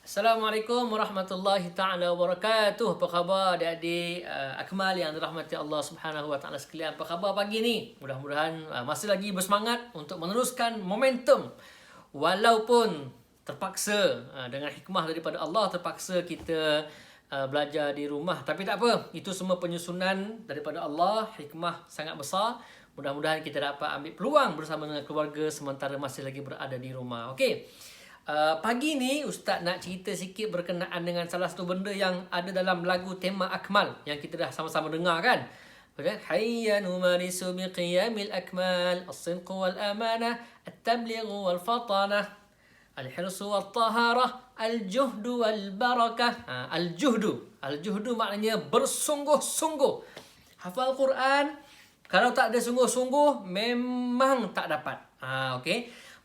Assalamualaikum warahmatullahi taala wabarakatuh. Apa khabar adik-adik Akmal yang dirahmati Allah Subhanahu wa taala sekalian? Apa khabar pagi ni? Mudah-mudahan masih lagi bersemangat untuk meneruskan momentum. Walaupun terpaksa dengan hikmah daripada Allah terpaksa kita belajar di rumah, tapi tak apa. Itu semua penyusunan daripada Allah, hikmah sangat besar. Mudah-mudahan kita dapat ambil peluang bersama dengan keluarga sementara masih lagi berada di rumah. Okey. Pagi ni Ustaz nak cerita sikit berkenaan dengan salah satu benda yang ada dalam lagu tema Akmal yang kita dah sama-sama dengar kan. Hayya numarisu biqiyamil akmal as-sidq wal amanah at-tabligh wal fatanah al-hirsu wal taharah al-juhdu wal barakah. Al-juhdu maknanya bersungguh-sungguh. Hafal Quran kalau tak ada sungguh-sungguh memang tak dapat.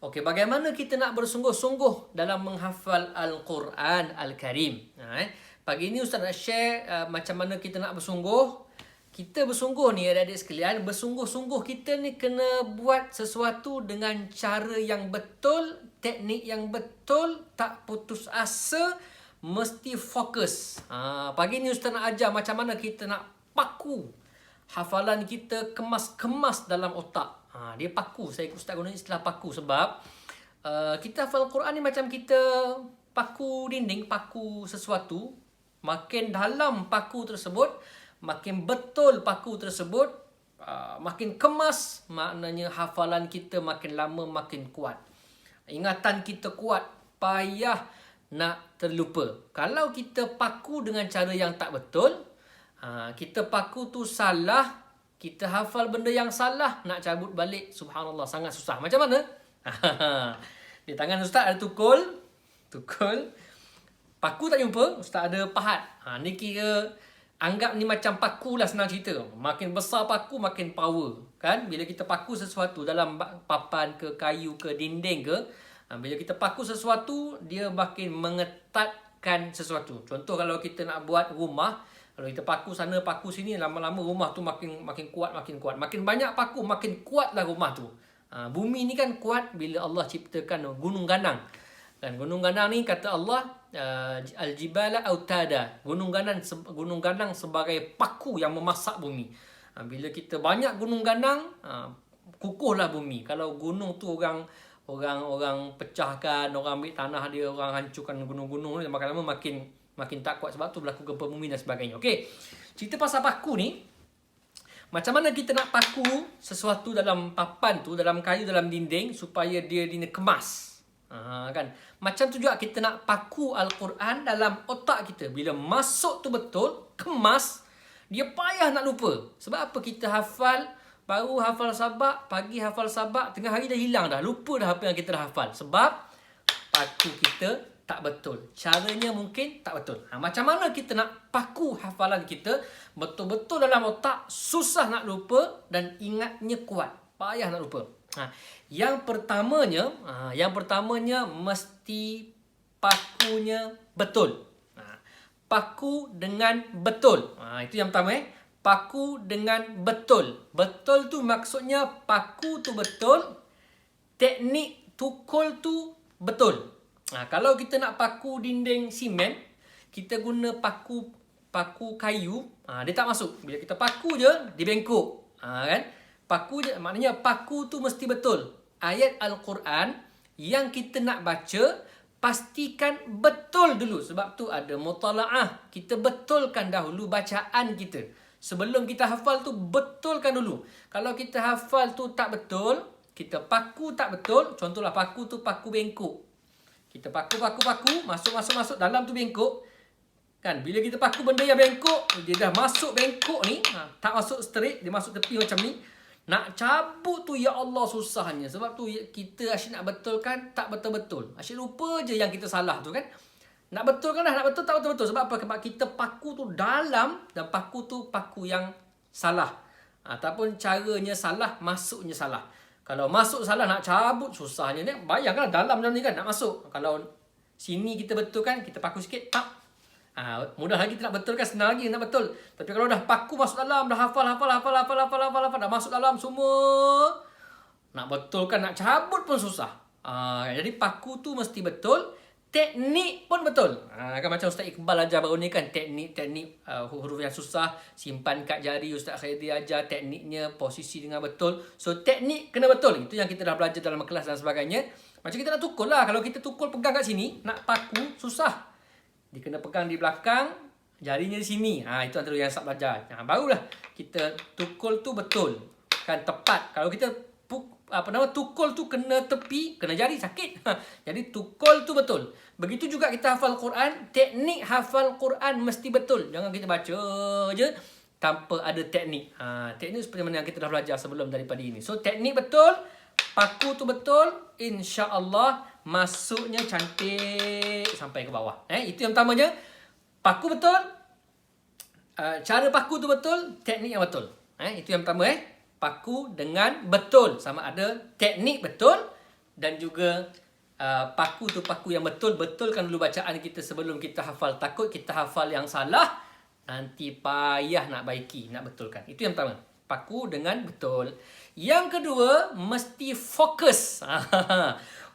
Okey, bagaimana kita nak bersungguh-sungguh dalam menghafal Al-Quran Al-Karim? Pagi ni Ustaz nak share macam mana kita nak bersungguh. Kita bersungguh ni adik-adik sekalian, bersungguh-sungguh kita ni kena buat sesuatu dengan cara yang betul, teknik yang betul, tak putus asa, mesti fokus. Pagi ni Ustaz nak ajar macam mana kita nak paku hafalan kita, kemas-kemas dalam otak. Dia paku. Ustaz guna istilah paku sebab kita hafal Quran ni macam kita paku dinding, paku sesuatu. Makin dalam paku tersebut, makin betul paku tersebut, makin kemas, maknanya hafalan kita makin lama makin kuat. Ingatan kita kuat, payah nak terlupa. Kalau kita paku dengan cara yang tak betul, kita paku tu salah, kita hafal benda yang salah, nak cabut balik, subhanallah, sangat susah. Macam mana? Di tangan Ustaz ada tukul. Paku tak jumpa, Ustaz ada pahat. Ni kira, anggap ni macam paku lah, senang cerita. Makin besar paku, makin power. Kan? Bila kita paku sesuatu dalam papan ke, kayu ke, dinding ke, bila kita paku sesuatu, dia makin mengetatkan sesuatu. Contoh kalau kita nak buat rumah, kalau kita paku sana, paku sini, lama-lama rumah tu makin kuat, makin kuat. Makin banyak paku, makin kuatlah rumah tu. Bumi ni kan kuat bila Allah ciptakan gunung ganang. Kan gunung ganang ni kata Allah, al-jibala autada. Gunung ganang sebagai paku yang memasak bumi. Bila kita banyak gunung ganang, kukuhlah bumi. Kalau gunung tu orang pecahkan, orang ambil tanah dia, orang hancurkan gunung-gunung ni, makin lama makin tak kuat. Sebab tu berlaku gempa bumi dan sebagainya. Okey, cerita pasal paku ni, macam mana kita nak paku sesuatu dalam papan tu, dalam kayu, dalam dinding, supaya dia kemas. Kan? Macam tu juga kita nak paku Al-Quran dalam otak kita. Bila masuk tu betul, kemas, dia payah nak lupa. Sebab apa? Kita hafal, baru hafal sabak, pagi hafal sabak, tengah hari dah hilang dah, lupa dah apa yang kita dah hafal. Sebab paku kita tak betul. Caranya mungkin tak betul. Macam mana kita nak paku hafalan kita betul-betul dalam otak, susah nak lupa dan ingatnya kuat, payah nak lupa. Yang pertamanya mesti pakunya betul. Paku dengan betul. Itu yang pertama. Paku dengan betul. Betul tu maksudnya paku tu betul, teknik tukul tu betul. Kalau kita nak paku dinding simen, kita guna paku kayu, dia tak masuk. Bila kita paku je, dia bengkok. Kan? Paku je, maknanya paku tu mesti betul. Ayat Al-Quran yang kita nak baca, pastikan betul dulu. Sebab tu ada mutala'ah. Kita betulkan dahulu bacaan kita. Sebelum kita hafal tu, betulkan dulu. Kalau kita hafal tu tak betul, kita paku tak betul, contohlah paku tu paku bengkok. Kita paku, masuk, dalam tu bengkok. Kan, bila kita paku benda yang bengkok, dia dah masuk bengkok ni, tak masuk straight, dia masuk tepi macam ni. Nak cabut tu, ya Allah, susahnya. Sebab tu kita asyik nak betulkan, tak betul-betul. Asyik lupa je yang kita salah tu kan. Nak betulkan dah, nak betul tak betul-betul. Sebab apa? Sebab kita paku tu dalam, dan paku tu paku yang salah. Ataupun caranya salah, masuknya salah. Kalau masuk salah, nak cabut susahnya ni. Bayangkan dalam ni kan nak masuk. Kalau sini kita betulkan, kita paku sikit, tak. Mudah lagi kita nak betulkan, senang lagi nak betul. Tapi kalau dah paku masuk dalam, dah hafal, dah masuk dalam semua, nak betulkan, nak cabut pun susah. Jadi paku tu mesti betul, teknik pun betul. Kan macam Ustaz Iqbal ajar baru ni kan, teknik huruf yang susah, simpan kat jari. Ustaz Khairi ajar tekniknya, posisi dengan betul. So teknik kena betul. Itu yang kita dah belajar dalam kelas dan sebagainya. Macam kita nak tukul lah. Kalau kita tukul pegang kat sini, nak paku susah. Dia kena pegang di belakang, jarinya di sini. Itu antara yang Ustaz belajar. Barulah kita tukul tu betul. Kan tepat. Kalau kita tukul tu kena tepi, kena jari, sakit. Jadi tukul tu betul. Begitu juga kita hafal Quran, teknik hafal Quran mesti betul. Jangan kita baca je tanpa ada teknik. Teknik seperti mana yang kita dah belajar sebelum daripada ini. So teknik betul, paku tu betul, insya-Allah masuknya cantik sampai ke bawah. Itu yang pertamanya. Paku betul, cara paku tu betul, teknik yang betul. Itu yang pertama. Paku dengan betul, sama ada teknik betul dan juga paku tu paku yang betul. Betulkan dulu bacaan kita sebelum kita hafal. Takut kita hafal yang salah, nanti payah nak baiki, nak betulkan. Itu yang pertama, paku dengan betul. Yang kedua, mesti fokus.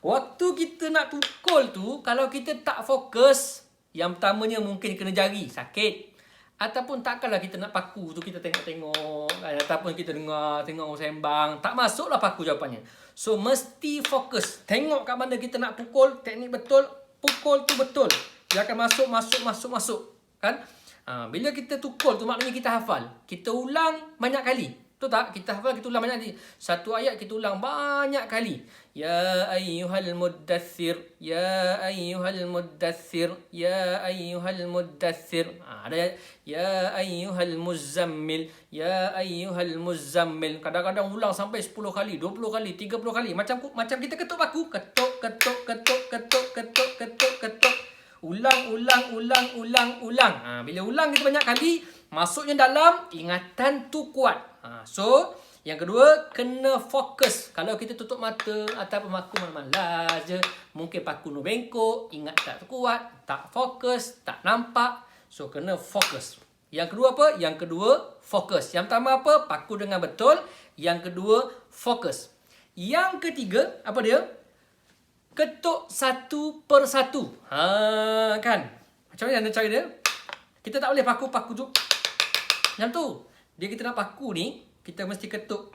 Waktu kita nak tukul tu, kalau kita tak fokus, yang pertamanya mungkin kena jari, sakit. Ataupun takkanlah kita nak paku tu kita tengok-tengok, ataupun kita tengok sembang, tak masuklah paku jawapannya. So mesti fokus. Tengok kat mana kita nak pukul, teknik betul, pukul tu betul. Dia akan masuk. Kan? Bila kita tukul tu maknanya kita hafal. Kita ulang banyak kali. Betul tak? Kita hafal, kita ulang banyak kali. Satu ayat kita ulang banyak kali. Ya ayyuhal muddathir, ya ayyuhal muddathir, ya ayyuhal muddathir. Ada ya ayyuhal muzammil, ya ayyuhal muzammil. Kadang-kadang ulang sampai 10 kali, 20 kali, 30 kali. Macam kita ketuk paku. Ketuk. Ulang. Bila ulang kita banyak kali, masuknya dalam ingatan tu kuat. So, yang kedua, kena fokus. Kalau kita tutup mata ataupun paku malas je, mungkin paku nu bengkok, ingat tak kuat, tak fokus, tak nampak. So, kena fokus. Yang kedua apa? Yang kedua, fokus. Yang pertama apa? Paku dengan betul. Yang kedua, fokus. Yang ketiga, apa dia? Ketuk satu persatu. Kan? Macam mana cara dia? Kita tak boleh paku tu macam tu. Dia kita nak paku ni, kita mesti ketuk.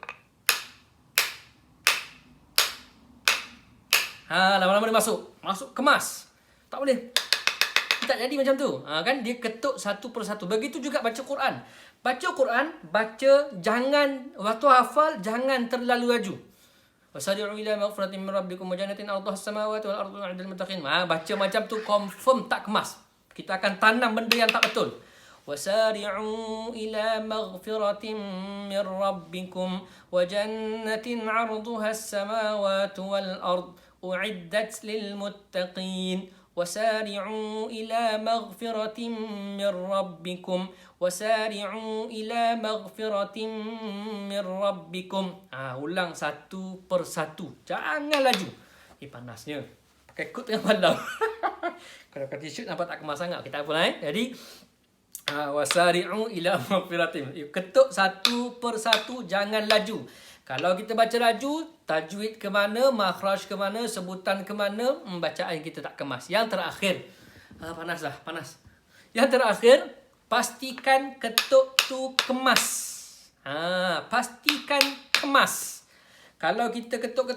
Lama-lama dia masuk kemas. Tak boleh. Tak jadi macam tu. Kan dia ketuk satu persatu. Begitu juga baca Quran. Jangan waktu hafal jangan terlalu laju. Wasari'u ila maghfiratin min rabbikum wa jannatin 'arduha as-samawati wal ardu 'inda al-muttaqin. Baca macam tu confirm tak kemas. Kita akan tanam benda yang tak betul. وسارعوا إلى مغفرة من ربكم وجنة عرضها السماوات والأرض أعدت للمتقين وسارعوا إلى مغفرة من ربكم وسارعوا إلى مغفرة من ربكم. Ulang satu persatu. Jangan laju. Panasnya. Pakai kut tengah malam. Kalau pakai t-shirt nampak tak kemas sangat. Kita apa Jadi wasari'u ila maghfiratin. Ketuk satu persatu, jangan laju. Kalau kita baca laju, tajwid ke mana, makhraj ke mana, sebutan ke mana, bacaan kita tak kemas. Yang terakhir, panas. Yang terakhir, pastikan ketuk tu kemas. Pastikan kemas. Kalau kita ketuk,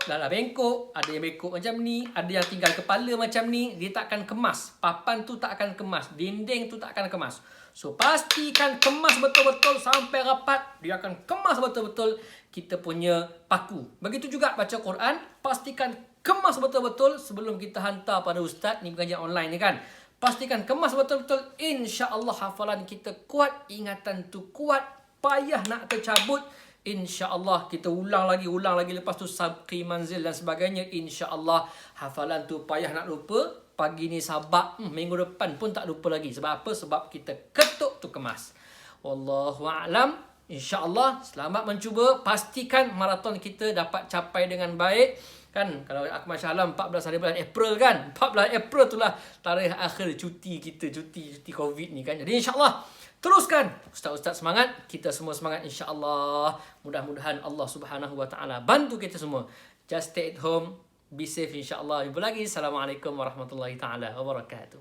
dah bengkok. Ada yang bengkok macam ni, ada yang tinggal kepala macam ni, dia tak akan kemas. Papan tu tak akan kemas. Dinding tu tak akan kemas. So, pastikan kemas betul-betul sampai rapat. Dia akan kemas betul-betul kita punya paku. Begitu juga baca Quran, pastikan kemas betul-betul sebelum kita hantar pada ustaz. Ni pengajian online ni kan. Pastikan kemas betul-betul. InsyaAllah hafalan kita kuat, ingatan tu kuat, payah nak tercabut. InsyaAllah kita ulang lagi. Lepas tu sabqi manzil dan sebagainya. InsyaAllah hafalan tu payah nak lupa. Pagi ni sabak, minggu depan pun tak lupa lagi. Sebab apa? Sebab kita ketuk tu kemas. Wallahu a'lam. InsyaAllah selamat mencuba. Pastikan maraton kita dapat capai dengan baik. Kan kalau Akmal Shah Alam 14 hari bulan April kan. 14 April itulah tarikh akhir cuti kita. Cuti COVID ni kan. Jadi insyaAllah teruskan. Ustaz-ustaz semangat. Kita semua semangat insya-Allah. Mudah-mudahan Allah Subhanahu Wa Taala bantu kita semua. Just stay at home. Be safe insya-Allah. Jumpa lagi. Assalamualaikum warahmatullahi taala wabarakatuh.